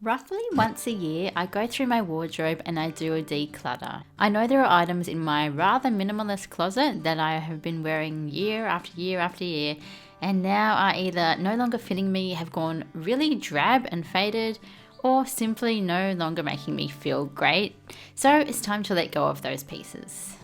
Roughly once a year, I go through my wardrobe and I do a declutter. I know there are items in my rather minimalist closet that I have been wearing year after year after year, and now are either no longer fitting me, have gone really drab and faded, or simply no longer making me feel great. So it's time to let go of those pieces.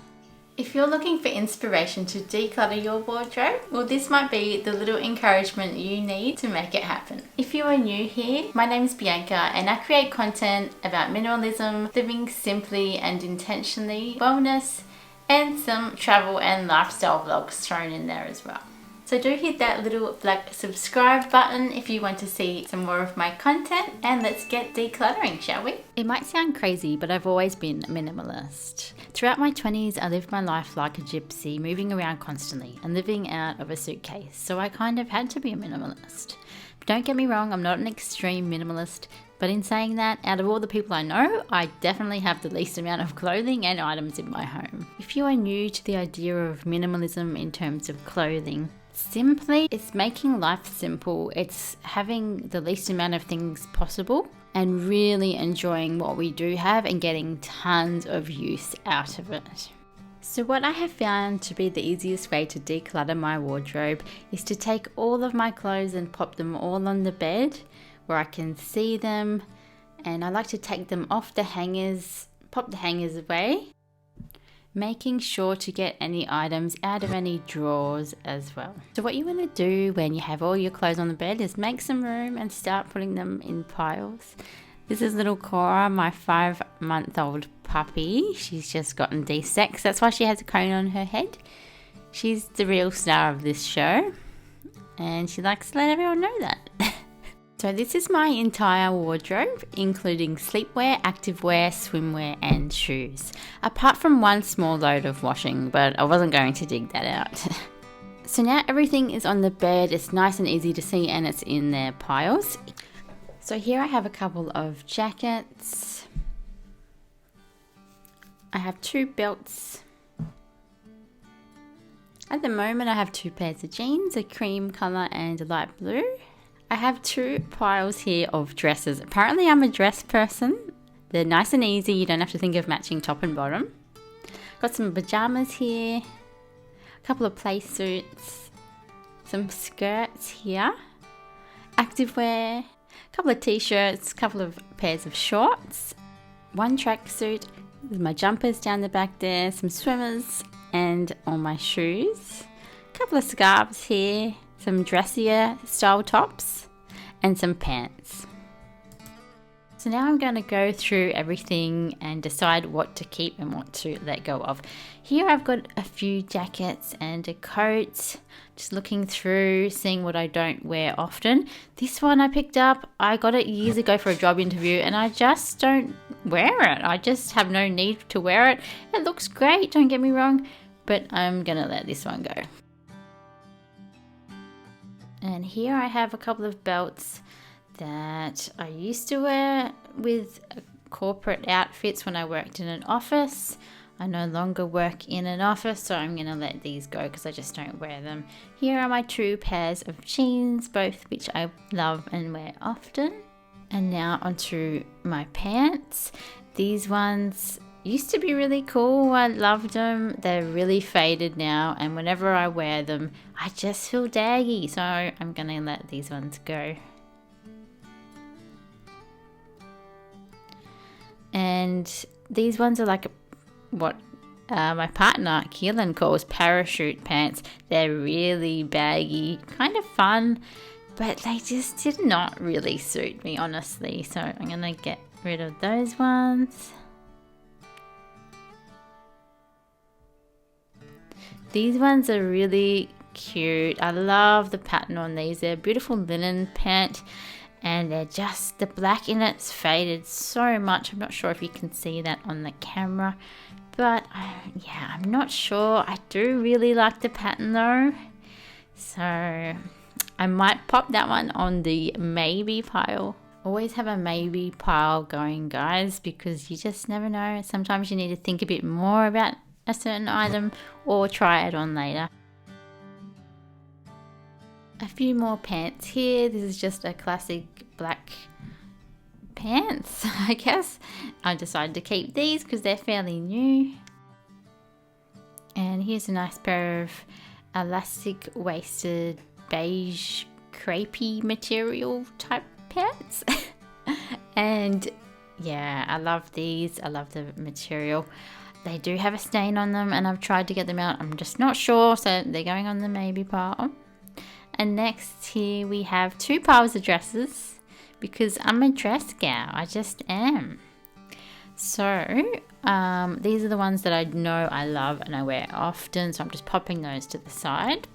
If you're looking for inspiration to declutter your wardrobe, well, this might be the little encouragement you need to make it happen. If you are new here, my name is Bianca and I create content about minimalism, living simply and intentionally, wellness, and some travel and lifestyle vlogs thrown in there as well. So do hit that little black subscribe button if you want to see some more of my content, and let's get decluttering, shall we? It might sound crazy, but I've always been a minimalist. Throughout my 20s, I lived my life like a gypsy, moving around constantly and living out of a suitcase, so I kind of had to be a minimalist. Don't get me wrong, I'm not an extreme minimalist, but in saying that, out of all the people I know, I definitely have the least amount of clothing and items in my home. If you are new to the idea of minimalism in terms of clothing, simply, it's making life simple. It's having the least amount of things possible and really enjoying what we do have and getting tons of use out of it. So what I have found to be the easiest way to declutter my wardrobe is to take all of my clothes and pop them all on the bed where I can see them, and I like to take them off the hangers, pop the hangers away, making sure to get any items out of any drawers as well. So what you want to do when you have all your clothes on the bed is make some room and start putting them in piles. This is little Cora, my 5-month-old puppy. She's just gotten de-sexed. That's why she has a cone on her head. She's the real star of this show, and she likes to let everyone know that. So this is my entire wardrobe, including sleepwear, activewear, swimwear and shoes. Apart from one small load of washing, but I wasn't going to dig that out. So now everything is on the bed, it's nice and easy to see, and it's in their piles. So here I have a couple of jackets. I have 2 belts. At the moment I have 2 pairs of jeans, a cream colour and a light blue. I have 2 piles here of dresses. Apparently I'm a dress person. They're nice and easy, you don't have to think of matching top and bottom. Got some pajamas here, a couple of play suits, some skirts here, activewear, a couple of t-shirts, a couple of pairs of shorts, 1 tracksuit with my jumpers down the back there, some swimmers and all my shoes, a couple of scarves here, some dressier style tops and some pants. So now I'm going to go through everything and decide what to keep and what to let go of. Here I've got a few jackets and a coat, just looking through, seeing what I don't wear often. This one I picked up, I got it years ago for a job interview and I just don't wear it. I just have no need to wear it. It looks great, don't get me wrong, but I'm going to let this one go. And here I have a couple of belts that I used to wear with corporate outfits when I worked in an office. I no longer work in an office, so I'm going to let these go because I just don't wear them. Here are my 2 pairs of jeans, both which I love and wear often. And now onto my pants. These ones used to be really cool. I loved them. They're really faded now, and whenever I wear them I just feel daggy, so I'm gonna let these ones go. And these ones are like what my partner Keelan calls parachute pants. They're really baggy, kind of fun, but they just did not really suit me, honestly, so I'm gonna get rid of those ones. These ones are really cute. I love the pattern on these. They're a beautiful linen pant, and they're just, the black in it's faded so much. I'm not sure if you can see that on the camera, but yeah, I'm not sure. I do really like the pattern though, so I might pop that one on the maybe pile. Always have a maybe pile going, guys, because you just never know. Sometimes you need to think a bit more about a certain item or try it on later. A few more pants here. This is just a classic black pants, I guess. I decided to keep these because they're fairly new. And here's a nice pair of elastic waisted beige crepey material type pants. And yeah, I love these. I love the material. They do have a stain on them and I've tried to get them out. I'm just not sure, so they're going on the maybe pile. And next here we have 2 piles of dresses because I'm a dress gal. I just am. So these are the ones that I know I love and I wear often, so I'm just popping those to the side.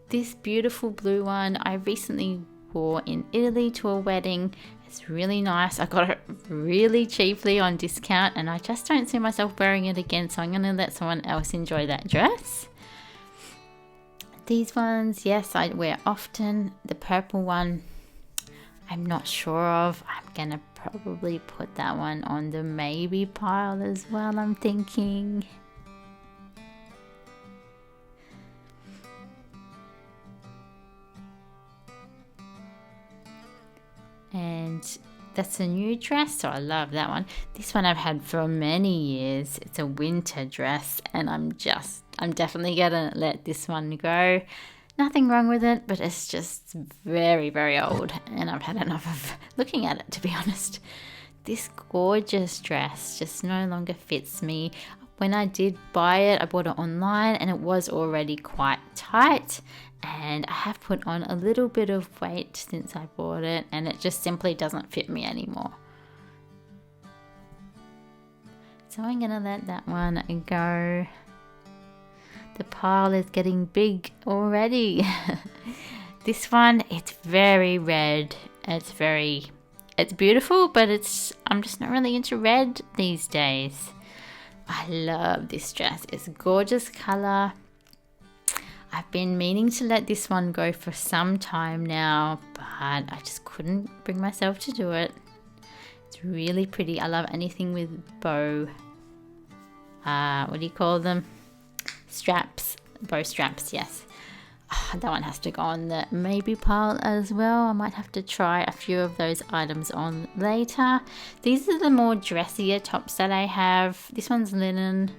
This beautiful blue one I recently wore in Italy to a wedding. It's really nice. I got it really cheaply on discount and I just don't see myself wearing it again, so I'm going to let someone else enjoy that dress. These ones, yes, I wear often. The purple one, I'm not sure of. I'm going to probably put that one on the maybe pile as well, I'm thinking. And that's a new dress, so I love that one. This one I've had for many years. It's a winter dress and I'm definitely gonna let this one go. Nothing wrong with it, but it's just very, very old and I've had enough of looking at it, to be honest. This gorgeous dress just no longer fits me. When I did buy it, I bought it online and it was already quite tight, and I have put on a little bit of weight since I bought it and it just simply doesn't fit me anymore. So I'm gonna let that one go. The pile is getting big already. This one, it's very red. It's beautiful, but I'm just not really into red these days. I love this dress. It's a gorgeous color. I've been meaning to let this one go for some time now, but I just couldn't bring myself to do it. It's really pretty. I love anything with bow, what do you call them? Straps, bow straps, yes. That one has to go on the maybe pile as well. I might have to try a few of those items on later. These are the more dressier tops that I have. This one's linen.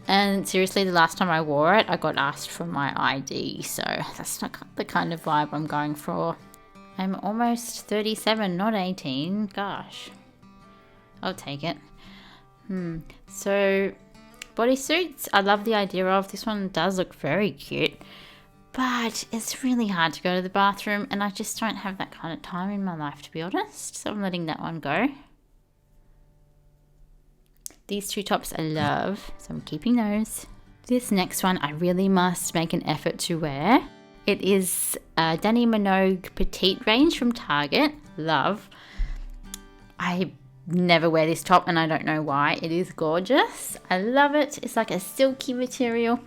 And seriously, the last time I wore it, I got asked for my ID. So that's not the kind of vibe I'm going for. I'm almost 37, not 18. Gosh. I'll take it. So bodysuits, I love the idea of. This one does look very cute. But it's really hard to go to the bathroom and I just don't have that kind of time in my life, to be honest. So I'm letting that one go. These 2 tops I love, so I'm keeping those. This next one I really must make an effort to wear. It is Dani Minogue Petite range from Target. Love. I never wear this top and I don't know why. It is gorgeous. I love it. It's like a silky material.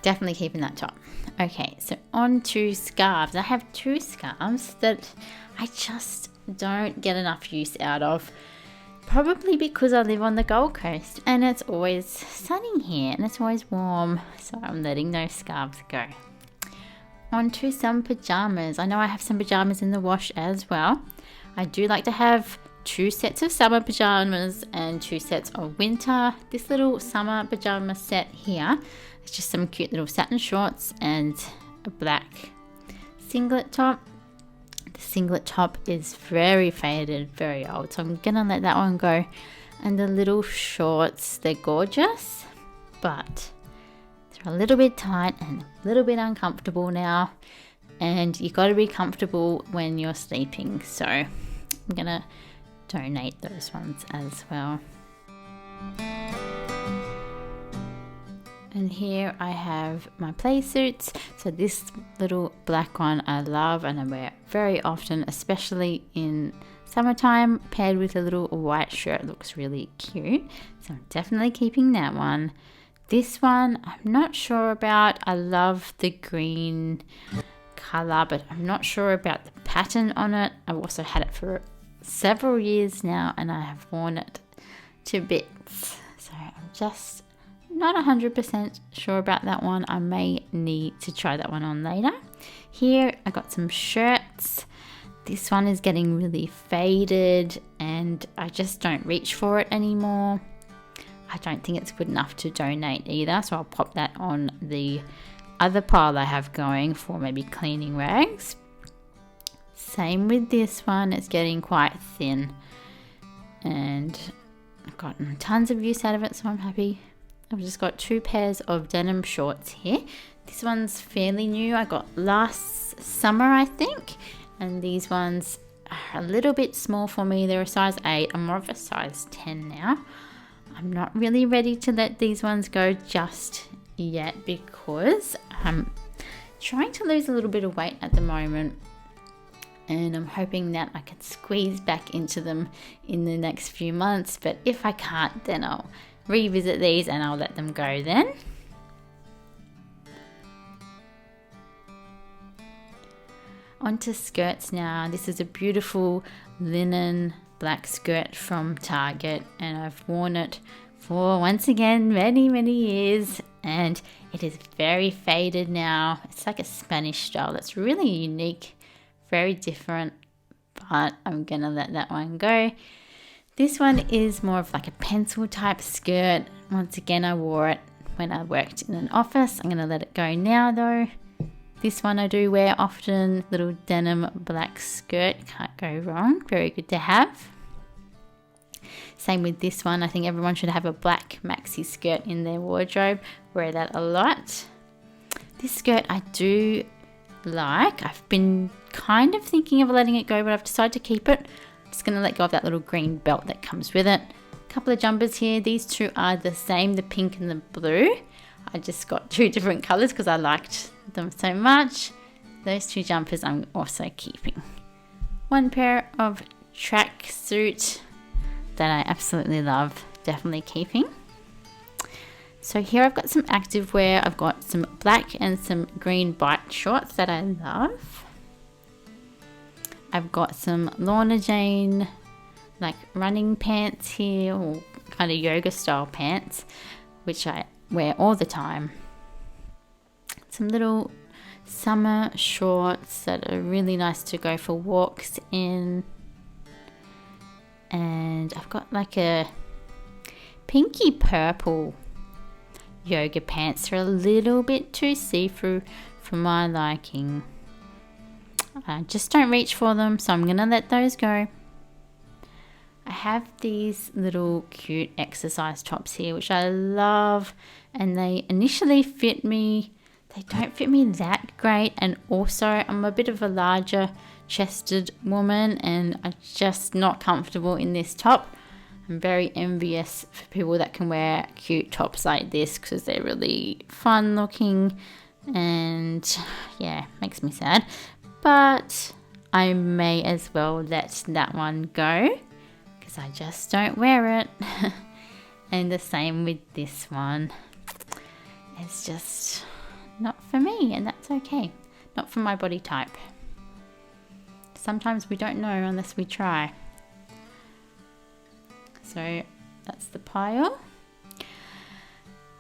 Definitely keeping that top. Okay, so on to scarves. I have 2 scarves that I just don't get enough use out of. Probably because I live on the Gold Coast and it's always sunny here and it's always warm. So I'm letting those scarves go. On to some pajamas. I know I have some pajamas in the wash as well. I do like to have 2 sets of summer pajamas and 2 sets of winter. This little summer pajama set here is just some cute little satin shorts and a black singlet top. The singlet top is very faded, very old, so I'm gonna let that one go. And the little shorts, they're gorgeous, but they're a little bit tight and a little bit uncomfortable now, and you got to be comfortable when you're sleeping, so I'm gonna donate those ones as well. And here I have my play suits. So this little black one I love and I wear very often, especially in summertime, paired with a little white shirt. It looks really cute. So I'm definitely keeping that one. This one I'm not sure about. I love the green color, but I'm not sure about the pattern on it. I've also had it for several years now and I have worn it to bits. So I'm just not 100% sure about that one. I may need to try that one on later. Here I got some shirts. This one is getting really faded and I just don't reach for it anymore. I don't think it's good enough to donate either, so I'll pop that on the other pile I have going for maybe cleaning rags. Same with this one, it's getting quite thin and I've gotten tons of use out of it, so I'm happy. I've just got 2 pairs of denim shorts here. This one's fairly new, I got last summer I think, and these ones are a little bit small for me. They're a size 8, I'm more of a size 10 now. I'm not really ready to let these ones go just yet because I'm trying to lose a little bit of weight at the moment, and I'm hoping that I can squeeze back into them in the next few months, but if I can't, then I'll revisit these and I'll let them go then. Onto skirts now. This is a beautiful linen black skirt from Target, and I've worn it for, once again, many years, and it is very faded now. It's like a Spanish style. It's really unique, very different, but I'm gonna let that one go. This one is more of like a pencil type skirt. Once again, I wore it when I worked in an office. I'm gonna let it go now though. This one I do wear often, little denim black skirt, can't go wrong, very good to have. Same with this one, I think everyone should have a black maxi skirt in their wardrobe, wear that a lot. This skirt I do like, I've been kind of thinking of letting it go, but I've decided to keep it. I'm just going to let go of that little green belt that comes with it. A couple of jumpers here, these 2 are the same, the pink and the blue. I just got 2 different colours because I liked them so much. Those 2 jumpers I'm also keeping. 1 pair of tracksuit that I absolutely love, definitely keeping. So here I've got some activewear. I've got some black and some green bike shorts that I love. I've got some Lorna Jane like running pants here, or kind of yoga style pants, which I wear all the time. Some little summer shorts that are really nice to go for walks in. And I've got like a pinky purple yoga pants. They're a little bit too see-through for my liking. I just don't reach for them, so I'm gonna let those go. I have these little cute exercise tops here, which I love, and they initially fit me. They don't fit me that great, and also I'm a bit of a larger chested woman and I'm just not comfortable in this top. I'm very envious for people that can wear cute tops like this because they're really fun looking, and yeah, makes me sad. But I may as well let that one go because I just don't wear it. And the same with this one. It's just not for me, and that's okay. Not for my body type. Sometimes we don't know unless we try. So that's the pile.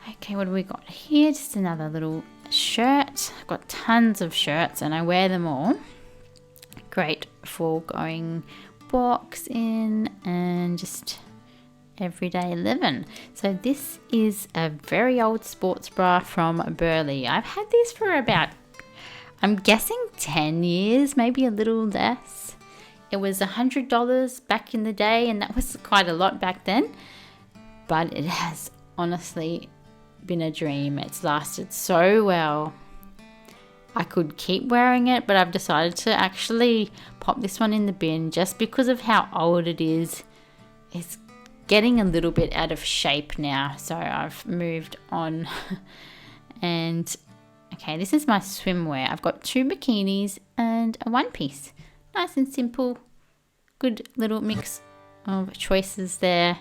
Okay, what do we got here? Just another little shirt. I've got tons of shirts and I wear them all. Great for going walks in and just everyday living. So this is a very old sports bra from Burley. I've had this for about, I'm guessing 10 years, maybe a little less. It was $100 back in the day, and that was quite a lot back then. But it has honestly been a dream. It's lasted so well. I could keep wearing it, but I've decided to actually pop this one in the bin just because of how old it is. It's getting a little bit out of shape now, so I've moved on. And okay, this is my swimwear. I've got 2 bikinis and a one piece. Nice and simple. Good little mix of choices there.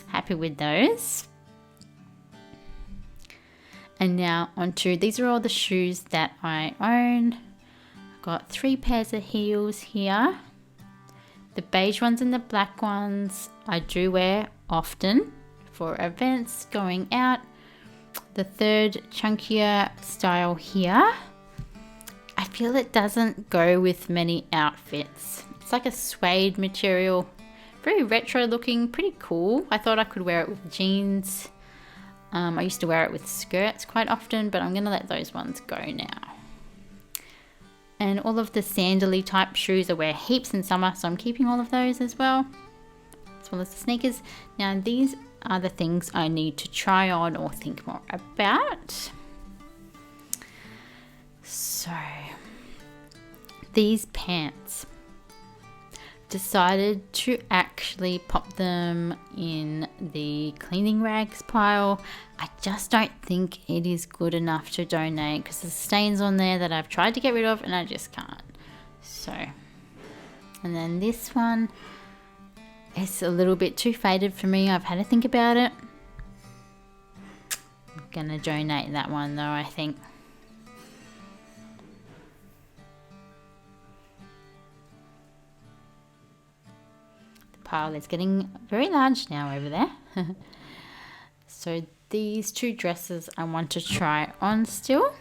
Happy with those. And now onto, these are all the shoes that I own. I've got 3 pairs of heels here. The beige ones and the black ones I do wear often for events, going out. The third chunkier style here. I feel it doesn't go with many outfits. It's like a suede material, very retro looking, pretty cool. I thought I could wear it with jeans. I used to wear it with skirts quite often, but I'm going to let those ones go now. And all of the sandally type shoes I wear heaps in summer, so I'm keeping all of those as well as the sneakers. Now these are the things I need to try on or think more about. So these pants, decided to actually pop them in the cleaning rags pile. I just don't think it is good enough to donate because there's stains on there that I've tried to get rid of and I just can't. So, and then this one is a little bit too faded for me. I've had to think about it. I'm gonna donate that one though, I think. Pile is getting very large now over there. So these two dresses I want to try on still,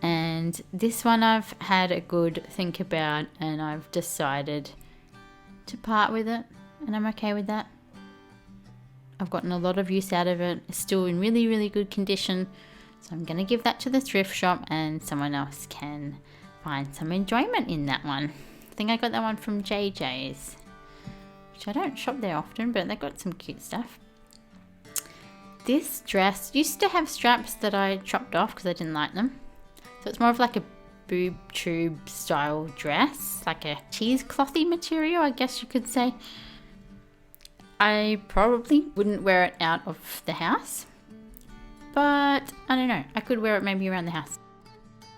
and this one I've had a good think about and I've decided to part with it, and I'm okay with that. I've gotten a lot of use out of it. It's still in really good condition, so I'm going to give that to the thrift shop and someone else can find some enjoyment in that one. I think I got that one from JJ's, which I don't shop there often, but they've got some cute stuff. This dress used to have straps that I chopped off because I didn't like them. So it's more of like a boob tube style dress, like a cheeseclothy material, I guess you could say. I probably wouldn't wear it out of the house, but I don't know, I could wear it maybe around the house.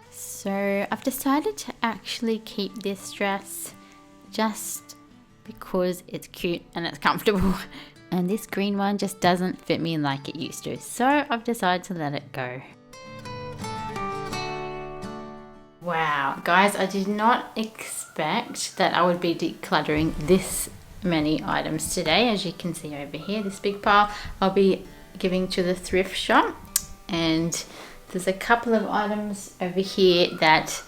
So I've decided to actually keep this dress just because it's cute and it's comfortable, and this green one just doesn't fit me like it used to, so I've decided to let it go. Wow, guys, I did not expect that I would be decluttering this many items today. As you can see over here, this big pile I'll be giving to the thrift shop, and there's a couple of items over here that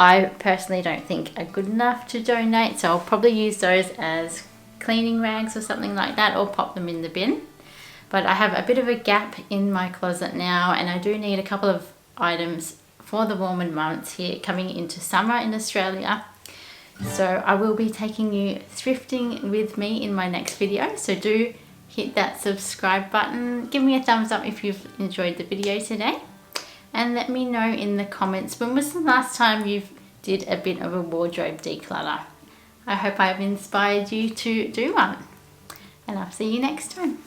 I personally don't think are good enough to donate, so I'll probably use those as cleaning rags or something like that, or pop them in the bin. But I have a bit of a gap in my closet now, and I do need a couple of items for the warmer months here coming into summer in Australia. So I will be taking you thrifting with me in my next video, so do hit that subscribe button, give me a thumbs up if you've enjoyed the video today, and let me know in the comments when was the last time you did a bit of a wardrobe declutter. I hope I've inspired you to do one, and I'll see you next time.